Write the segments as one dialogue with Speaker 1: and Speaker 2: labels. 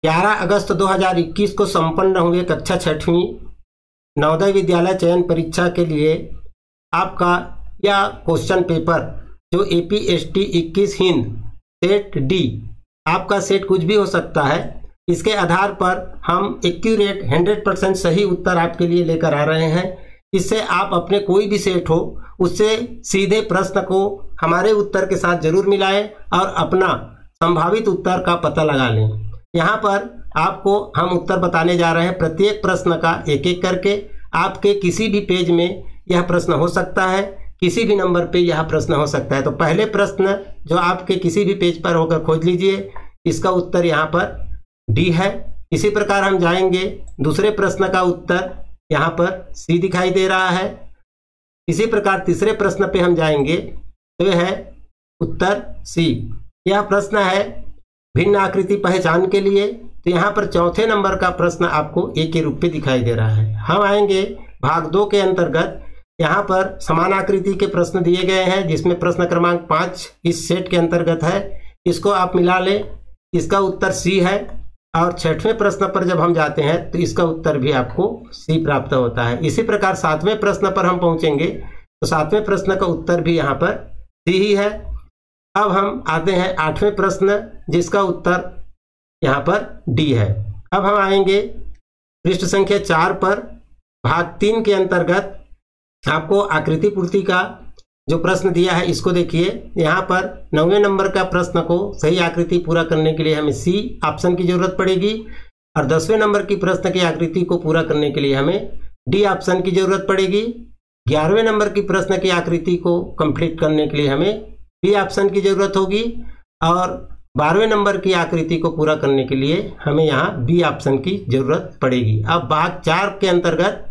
Speaker 1: 11 अगस्त 2021 को संपन्न हुए कक्षा 6वीं नवोदय विद्यालय चयन परीक्षा के लिए आपका यह क्वेश्चन पेपर जो APST 21 हिंद सेट डी, आपका सेट कुछ भी हो सकता है। इसके आधार पर हम एक्यूरेट 100% सही उत्तर आपके लिए लेकर आ रहे हैं। इससे आप अपने कोई भी सेट हो उससे सीधे प्रश्न को हमारे उत्तर के साथ जरूर मिलाएं और अपना संभावित उत्तर का पता लगा लें। यहाँ पर आपको हम उत्तर बताने जा रहे हैं प्रत्येक प्रश्न का एक एक करके। आपके किसी भी पेज में यह प्रश्न हो सकता है, किसी भी नंबर पे यह प्रश्न हो सकता है। तो पहले प्रश्न जो आपके किसी भी पेज पर होकर खोज लीजिए, इसका उत्तर यहाँ पर डी है। इसी प्रकार हम जाएंगे दूसरे प्रश्न का उत्तर यहाँ पर सी दिखाई दे रहा है। इसी प्रकार तीसरे प्रश्न पे हम जाएंगे तो यह है उत्तर सी। यह प्रश्न है भिन्न आकृति पहचान के लिए। तो यहाँ पर चौथे नंबर का प्रश्न आपको ए के रूप में दिखाई दे रहा है। हम आएंगे भाग 2 के अंतर्गत। यहाँ पर समान आकृति के प्रश्न दिए गए हैं जिसमें प्रश्न क्रमांक 5 इस सेट के अंतर्गत है। इसको आप मिला लें, इसका उत्तर सी है। और 6वें प्रश्न पर जब हम जाते हैं तो इसका उत्तर भी आपको सी प्राप्त होता है। इसी प्रकार 7वें प्रश्न पर हम पहुंचेंगे तो 7वें प्रश्न का उत्तर भी यहाँ पर सी ही है। अब हम आते हैं 8वें प्रश्न जिसका उत्तर यहाँ पर डी है। अब हम आएंगे पृष्ठ संख्या 4 पर। भाग 3 के अंतर्गत आपको आकृति पूर्ति का जो प्रश्न दिया है इसको देखिए। यहाँ पर 9वें नंबर का प्रश्न को सही आकृति पूरा करने के लिए हमें सी ऑप्शन की जरूरत पड़ेगी और 10वें नंबर की प्रश्न की आकृति को पूरा करने के लिए हमें डी ऑप्शन की जरूरत पड़ेगी। 11वें नंबर की प्रश्न की आकृति को कंप्लीट करने के लिए हमें बी ऑप्शन की जरूरत होगी और 12वें नंबर की आकृति को पूरा करने के लिए हमें यहाँ बी ऑप्शन की जरूरत पड़ेगी। अब भाग 4 के अंतर्गत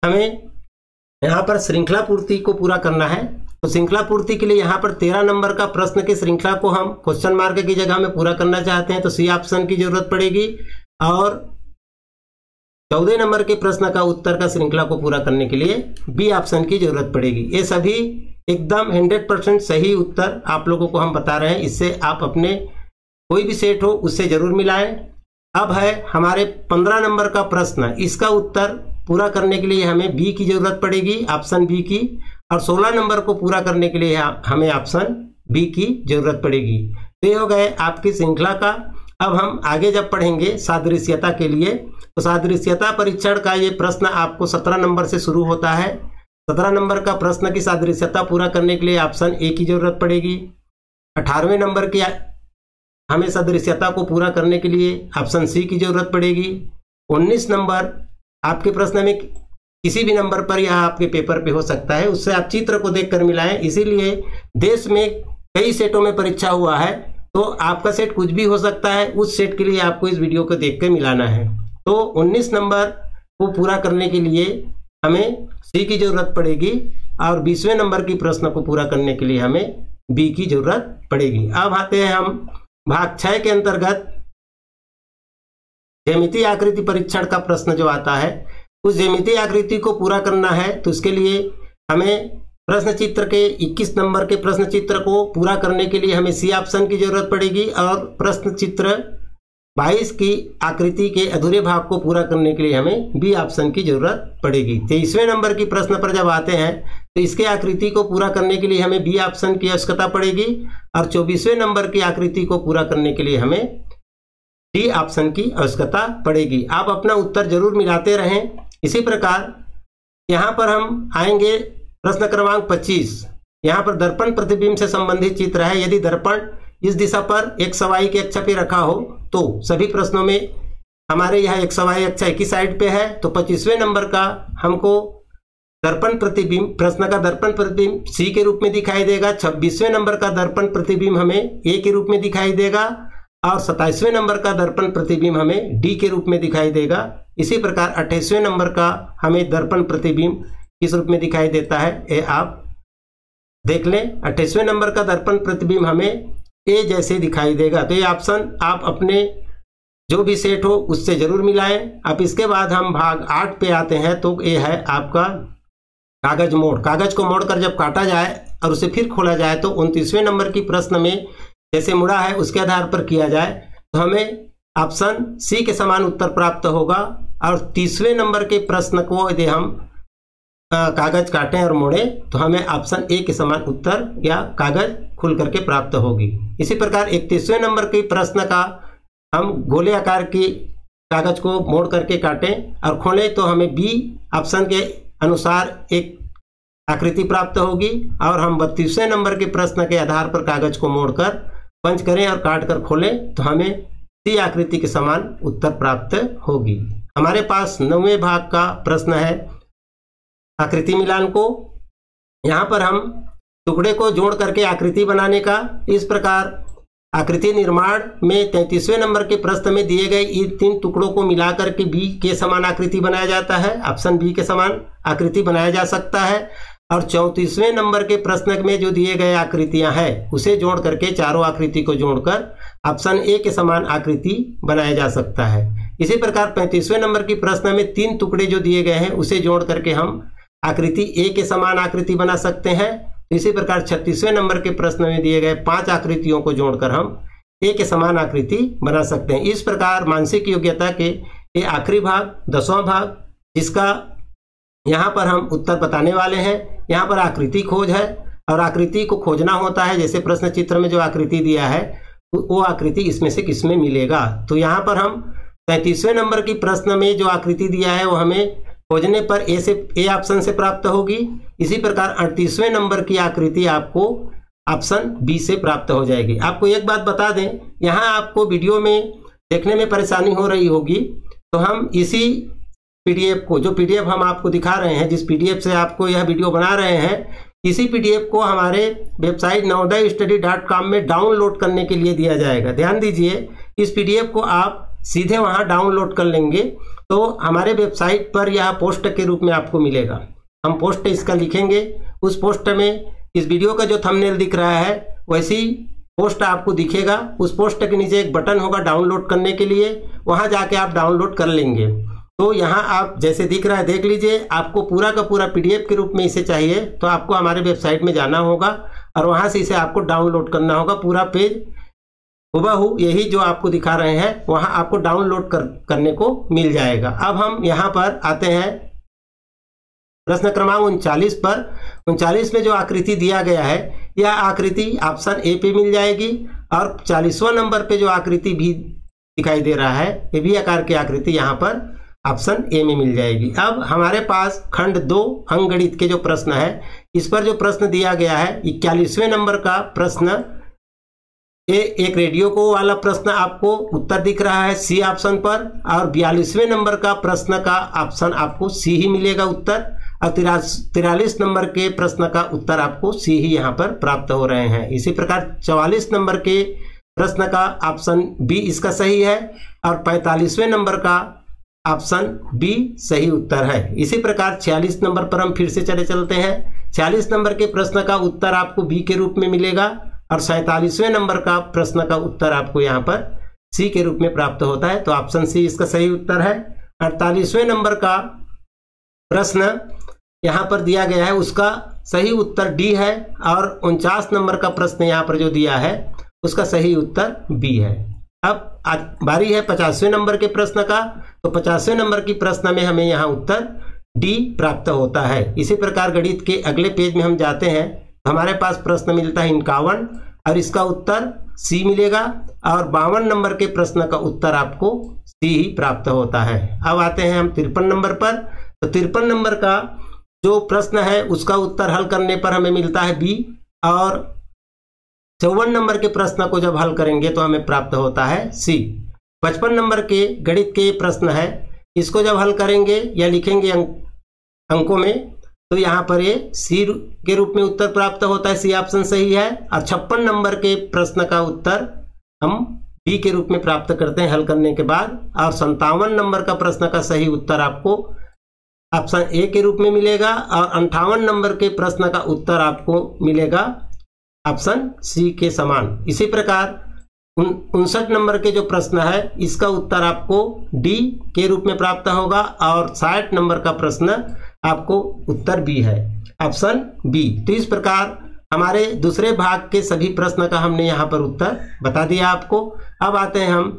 Speaker 1: हमें यहाँ पर श्रृंखला पूर्ति को पूरा करना है। तो श्रृंखला पूर्ति के लिए यहाँ पर 13 नंबर का प्रश्न की श्रृंखला को हम क्वेश्चन मार्क की जगह में पूरा करना चाहते हैं तो सी ऑप्शन की जरूरत पड़ेगी और 14 नंबर के प्रश्न का उत्तर का श्रृंखला को पूरा करने के लिए बी ऑप्शन की जरूरत पड़ेगी। ये सभी एकदम 100% सही उत्तर आप लोगों को हम बता रहे हैं। इससे आप अपने कोई भी सेट हो उससे जरूर मिलाएं। अब है हमारे 15 नंबर का प्रश्न। इसका उत्तर पूरा करने के लिए हमें बी की जरूरत पड़ेगी, ऑप्शन बी की, और 16 नंबर को पूरा करने के लिए हमें ऑप्शन बी की जरूरत पड़ेगी। तो ये हो गए आपकी श्रृंखला का। अब हम आगे जब पढ़ेंगे सादृश्यता के लिए तो सादृश्यता परीक्षण का ये प्रश्न आपको 17 नंबर से शुरू होता है। 17 नंबर का प्रश्न की सादृश्यता पूरा करने के लिए ऑप्शन ए की जरूरत पड़ेगी। 18वें नंबर की हमें सादृश्यता को पूरा करने के लिए ऑप्शन सी की जरूरत पड़ेगी। 19 नंबर आपके प्रश्न में किसी भी नंबर पर यह आपके पेपर पे हो सकता है, उससे आप चित्र को देखकर मिलाएं। इसीलिए देश में कई सेटों में परीक्षा हुआ है तो आपका सेट कुछ भी हो सकता है, उस सेट के लिए आपको इस वीडियो को देख कर मिलाना है। तो 19 नंबर को पूरा करने के लिए हमें सी की जरूरत पड़ेगी और 20वें नंबर की प्रश्न को पूरा करने के लिए हमें बी की जरूरत पड़ेगी। अब आते हैं हम भाग 6 के अंतर्गत ज्यामितीय आकृति परीक्षण का प्रश्न जो आता है उस ज्यामितीय आकृति को पूरा करना है। तो इसके लिए हमें प्रश्न चित्र के 21 नंबर के प्रश्न चित्र को पूरा करने के लिए हमें सी ऑप्शन की जरूरत पड़ेगी और प्रश्न चित्र 22 की आकृति के अधूरे भाग को पूरा करने के लिए हमें बी ऑप्शन की जरूरत पड़ेगी। 23वें नंबर की प्रश्न पर जब आते हैं तो इसके आकृति को पूरा करने के लिए हमें बी ऑप्शन की आवश्यकता पड़ेगी और 24वें नंबर की आकृति को पूरा करने के लिए हमें डी ऑप्शन की आवश्यकता पड़ेगी। आप अपना उत्तर जरूर मिलाते रहें। इसी प्रकार यहाँ पर हम आएंगे प्रश्न क्रमांक 25। यहाँ पर दर्पण प्रतिबिंब से संबंधित चित्र है। यदि दर्पण इस दिशा पर एक सवाई के अक्ष पे रखा हो तो सभी प्रश्नों में हमारे यहाँ एक सवाई अक्ष एक ही साइड पे है। तो 25वें नंबर का हमको दर्पण प्रतिबिंब, प्रश्न का दर्पण प्रतिबिंब सी के रूप में दिखाई देगा। 26वें नंबर का दर्पण प्रतिबिंब हमें ए के रूप में दिखाई देगा और 27वें नंबर का दर्पण प्रतिबिंब हमें डी के रूप में दिखाई देगा। इसी प्रकार 28वें नंबर का हमें दर्पण प्रतिबिंब किस रूप में दिखाई देता है ये आप देख लें। 28वें नंबर का दर्पण प्रतिबिंब हमें ए जैसे दिखाई देगा। तो ये ऑप्शन आप अपने जो भी सेट हो उससे जरूर मिलाएं। अब इसके बाद हम भाग 8 पे आते हैं तो ये है आपका कागज मोड़। कागज को मोड़कर जब काटा जाए और उसे फिर खोला जाए तो 29वें नंबर की प्रश्न में जैसे मुड़ा है उसके आधार पर किया जाए तो हमें ऑप्शन सी के समान उत्तर प्राप्त होगा। और 30वें नंबर के प्रश्न को यदि हम कागज काटें और मोड़ें तो हमें ऑप्शन ए के समान उत्तर या कागज खुल करके प्राप्त होगी। इसी प्रकार 31वें नंबर के प्रश्न का हम गोले आकार की कागज को मोड़ करके काटें और खोलें तो हमें बी ऑप्शन के अनुसार एक आकृति प्राप्त होगी। और हम 32वें नंबर के प्रश्न के आधार पर कागज को मोड़कर पंच करें और काट कर खोलें तो हमें सी आकृति के समान उत्तर प्राप्त होगी। हमारे पास 9वें भाग का प्रश्न है आकृति मिलान को। यहाँ पर हम टुकड़े को जोड़ करके आकृति बनाने का, इस प्रकार आकृति निर्माण में 33वें नंबर के प्रश्न में दिए गए इन 3 टुकड़ों को मिलाकर के बी के समान आकृति बनाया जाता है। ऑप्शन बी के समान आकृति बनाया जा सकता है। और 34वें नंबर के प्रश्न में जो दिए गए आकृतियां हैं उसे जोड़ करके चारों आकृति को जोड़कर ऑप्शन ए के समान आकृति बनाया जा सकता है। इसी प्रकार 35वें नंबर की प्रश्न में 3 टुकड़े जो दिए गए हैं उसे जोड़ करके हम आकृति ए के समान आकृति बना सकते हैं। इसी प्रकार 36वें नंबर के प्रश्न में दिए गए 5 आकृतियों को जोड़कर हम ए के समान आकृति बना सकते हैं। इस प्रकार मानसिक योग्यता के ये आखिरी भाग 10वां भाग, जिसका यहाँ पर हम उत्तर बताने वाले हैं। यहाँ पर आकृति खोज है और आकृति को खोजना होता है। जैसे प्रश्न चित्र में जो आकृति दिया है वो आकृति इसमें से किसमें मिलेगा। तो यहाँ पर हम 33वें नंबर की प्रश्न में जो आकृति दिया है वो हमें खोजने पर ए ऑप्शन से प्राप्त होगी। इसी प्रकार 38वें नंबर की आकृति आपको ऑप्शन बी से प्राप्त हो जाएगी। आपको एक बात बता दें, यहाँ आपको वीडियो में देखने में परेशानी हो रही होगी तो हम इसी पीडीएफ को, जो पीडीएफ हम आपको दिखा रहे हैं, जिस पीडीएफ से आपको यह वीडियो बना रहे हैं, इसी पीडीएफ को हमारे वेबसाइट navodaystudy.com में डाउनलोड करने के लिए दिया जाएगा। ध्यान दीजिए, इस पीडीएफ को आप सीधे वहां डाउनलोड कर लेंगे तो हमारे वेबसाइट पर यह पोस्ट के रूप में आपको मिलेगा। हम पोस्ट इसका लिखेंगे, उस पोस्ट में इस वीडियो का जो थंबनेल दिख रहा है वैसी पोस्ट आपको दिखेगा। उस पोस्ट के नीचे एक बटन होगा डाउनलोड करने के लिए, वहां जाके आप डाउनलोड कर लेंगे। तो यहाँ आप जैसे दिख रहा है देख लीजिए, आपको पूरा का पूरा पीडीएफ के रूप में इसे चाहिए तो आपको हमारे वेबसाइट में जाना होगा और वहां से इसे आपको डाउनलोड करना होगा। पूरा पेज हुबहू यही जो आपको दिखा रहे हैं वहां आपको डाउनलोड करने को मिल जाएगा। अब हम यहाँ पर आते हैं प्रश्न क्रमांक 39 पर। 39 में जो आकृति दिया गया है यह आकृति ऑप्शन ए पे मिल जाएगी और 40वां नंबर पे जो आकृति भी दिखाई दे रहा है ये भी आकार की आकृति यहाँ पर ऑप्शन ए में मिल जाएगी। अब हमारे पास खंड 2 अंकगणित के जो प्रश्न है, इस पर जो प्रश्न दिया गया है 41वें नंबर का प्रश्न, ये एक रेडियो को वाला प्रश्न आपको उत्तर दिख रहा है सी ऑप्शन पर। और 42वें नंबर का प्रश्न का ऑप्शन आपको सी ही मिलेगा उत्तर। और 43 नंबर के प्रश्न का उत्तर आपको सी ही यहाँ पर प्राप्त हो रहे हैं। इसी प्रकार 44 नंबर के प्रश्न का ऑप्शन बी इसका सही है और 45वें नंबर का ऑप्शन बी सही उत्तर है। इसी प्रकार 46 नंबर पर हम फिर से चलते हैं। 46 नंबर के प्रश्न का उत्तर आपको बी के रूप में मिलेगा और 47वें नंबर का प्रश्न का उत्तर आपको यहाँ पर सी के रूप में प्राप्त होता है। तो ऑप्शन सी इसका सही उत्तर है। 48वें नंबर का प्रश्न यहाँ पर दिया गया है, उसका सही उत्तर डी है और 49 नंबर का प्रश्न यहाँ पर जो दिया है उसका सही उत्तर बी है। अब बारी है 50वें नंबर के प्रश्न का। तो 50वें नंबर की प्रश्न में हमें यहाँ उत्तर डी प्राप्त होता है। इसी प्रकार गणित के अगले पेज में हम जाते हैं, हमारे पास प्रश्न मिलता है 51 और इसका उत्तर सी मिलेगा और 52 नंबर के प्रश्न का उत्तर आपको सी ही प्राप्त होता है। अब आते हैं हम 53 नंबर पर। तो 53 नंबर का जो प्रश्न है उसका उत्तर हल करने पर हमें मिलता है बी और 54 नंबर के प्रश्न को जब हल करेंगे तो हमें प्राप्त होता है सी। 55 नंबर के गणित के प्रश्न है, इसको जब हल करेंगे या लिखेंगे अंकों में तो यहाँ पर ये सी के रूप में उत्तर प्राप्त होता है, सी ऑप्शन सही है। और 56 नंबर के प्रश्न का उत्तर हम बी के रूप में प्राप्त करते हैं हल करने के बाद। और 57 नंबर का प्रश्न का सही उत्तर आपको ऑप्शन ए के रूप में मिलेगा और 58 नंबर के प्रश्न का उत्तर आपको मिलेगा ऑप्शन सी के समान। इसी प्रकार 59 नंबर के जो प्रश्न है इसका उत्तर आपको डी के रूप में प्राप्त होगा और 60 नंबर का प्रश्न आपको उत्तर बी है, ऑप्शन बी। तो इस प्रकार हमारे दूसरे भाग के सभी प्रश्न का हमने यहाँ पर उत्तर बता दिया आपको। अब आते हैं हम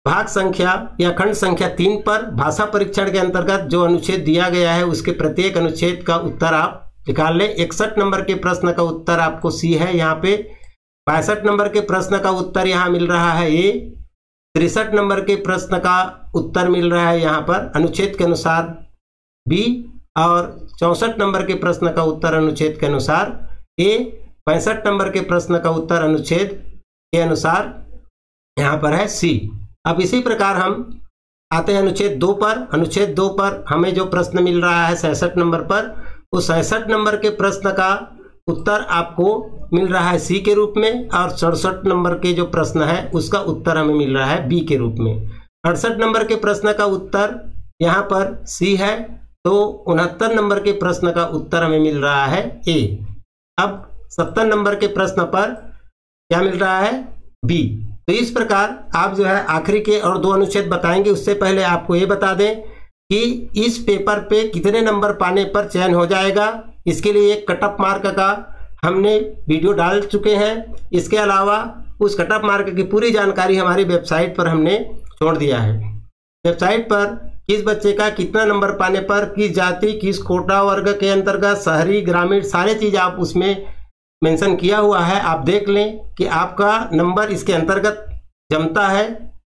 Speaker 1: भाग संख्या या खंड संख्या 3 पर भाषा परीक्षण के अंतर्गत जो अनुच्छेद दिया गया है उसके प्रत्येक अनुच्छेद का उत्तर आप निकाल लें। 61 नंबर के प्रश्न का उत्तर आपको सी है यहाँ पे। 62 नंबर के प्रश्न का उत्तर यहाँ मिल रहा है ए। 63 नंबर के प्रश्न का उत्तर मिल रहा है यहाँ पर अनुच्छेद के अनुसार बी। और 64 नंबर के प्रश्न का उत्तर अनुच्छेद के अनुसार ए। 65 नंबर के प्रश्न का उत्तर अनुच्छेद के अनुसार यहाँ पर है सी। अब इसी प्रकार हम आते हैं अनुच्छेद 2 पर। अनुच्छेद 2 पर हमें जो प्रश्न मिल रहा है 66 नंबर पर, उस 66 नंबर के प्रश्न का उत्तर आपको मिल रहा है सी के रूप में। और 67 नंबर के जो प्रश्न है उसका उत्तर हमें मिल रहा है बी के रूप में। 68 नंबर के प्रश्न का उत्तर यहाँ पर सी है, तो 69 नंबर के प्रश्न का उत्तर हमें मिल रहा है ए। अब 70 नंबर के प्रश्न पर क्या मिल रहा है बी। तो इस प्रकार आप जो है आखिरी के और 2 अनुच्छेद बताएंगे। उससे पहले आपको ये बता दें कि इस पेपर पे कितने नंबर पाने पर चयन हो जाएगा। इसके लिए एक कट ऑफ मार्क का हमने वीडियो डाल चुके हैं। इसके अलावा उस कट ऑफ मार्क की पूरी जानकारी हमारी वेबसाइट पर हमने छोड़ दिया है। वेबसाइट पर किस बच्चे का कितना नंबर पाने पर, किस जाति, किस कोटा वर्ग के अंतर्गत, शहरी, ग्रामीण, सारे चीज़ आप उसमें मेंशन किया हुआ है। आप देख लें कि आपका नंबर इसके अंतर्गत जमता है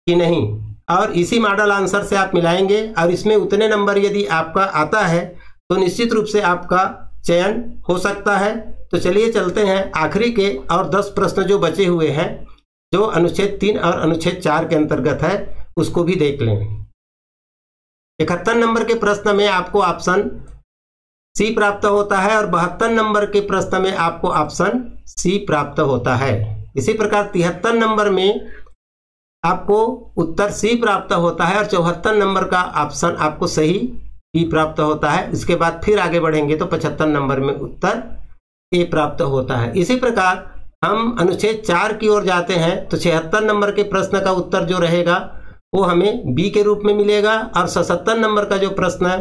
Speaker 1: कि नहीं, और इसी मॉडल आंसर से आप मिलाएंगे और इसमें उतने नंबर यदि आपका आता है तो निश्चित रूप से आपका चयन हो सकता है। तो चलिए चलते हैं आखिरी के और 10 प्रश्न जो बचे हुए हैं, जो अनुच्छेद 3 और अनुच्छेद 4 के अंतर्गत है, उसको भी देख लें। 71 नंबर के प्रश्न में आपको ऑप्शन सी प्राप्त होता है और 72 नंबर के प्रश्न में आपको ऑप्शन सी प्राप्त होता है। इसी प्रकार 73 नंबर में आपको उत्तर सी प्राप्त होता है और 74 नंबर का ऑप्शन आपको सही बी प्राप्त होता है। इसके बाद फिर आगे बढ़ेंगे तो 75 नंबर में उत्तर ए प्राप्त होता है। इसी प्रकार हम अनुच्छेद 4 की ओर जाते हैं तो 76 नंबर के प्रश्न का उत्तर जो रहेगा वो हमें बी के रूप में मिलेगा और 77 नंबर का जो प्रश्न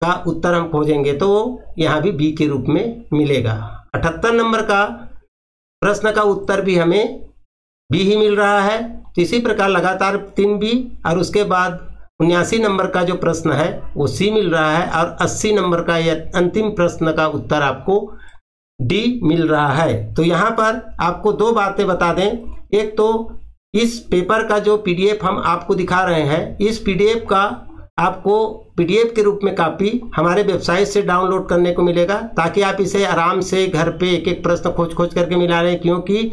Speaker 1: का उत्तर हम खोजेंगे तो वो यहाँ भी बी के रूप में मिलेगा। 78 नंबर का प्रश्न का उत्तर भी हमें बी ही मिल रहा है। तो इसी प्रकार लगातार 3 बी और उसके बाद 79 नंबर का जो प्रश्न है वो सी मिल रहा है और 80 नंबर का यह अंतिम प्रश्न का उत्तर आपको डी मिल रहा है। तो यहाँ पर आपको 2 बातें बता दें। एक तो इस पेपर का जो पीडीएफ हम आपको दिखा रहे हैं, इस पीडीएफ का आपको पीडीएफ के रूप में कॉपी हमारे वेबसाइट से डाउनलोड करने को मिलेगा, ताकि आप इसे आराम से घर पे एक एक प्रश्न खोज करके मिला लें, क्योंकि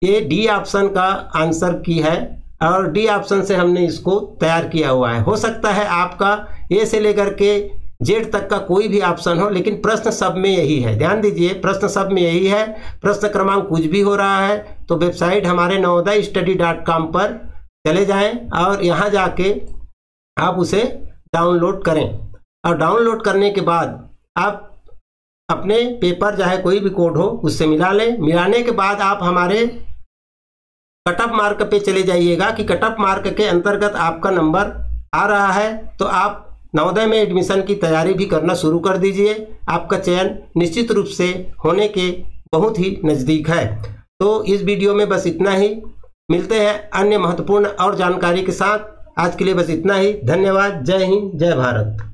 Speaker 1: ये डी ऑप्शन का आंसर की है और डी ऑप्शन से हमने इसको तैयार किया हुआ है। हो सकता है आपका ए से लेकर के जेड तक का कोई भी ऑप्शन हो, लेकिन प्रश्न सब में यही है। ध्यान दीजिए, प्रश्न सब में यही है। प्रश्न क्रमांक कुछ भी हो रहा है तो वेबसाइट हमारे navodaystudy.com पर चले जाएं और यहाँ जाके आप उसे डाउनलोड करें और डाउनलोड करने के बाद आप अपने पेपर चाहे कोई भी कोड हो उससे मिला लें। मिलाने के बाद आप हमारे कट ऑफ मार्क पे चले जाइएगा कि कट ऑफ मार्क के अंतर्गत आपका नंबर आ रहा है तो आप नवोदय में एडमिशन की तैयारी भी करना शुरू कर दीजिए। आपका चयन निश्चित रूप से होने के बहुत ही नज़दीक है। तो इस वीडियो में बस इतना ही। मिलते हैं अन्य महत्वपूर्ण और जानकारी के साथ। आज के लिए बस इतना ही। धन्यवाद। जय हिंद, जय भारत।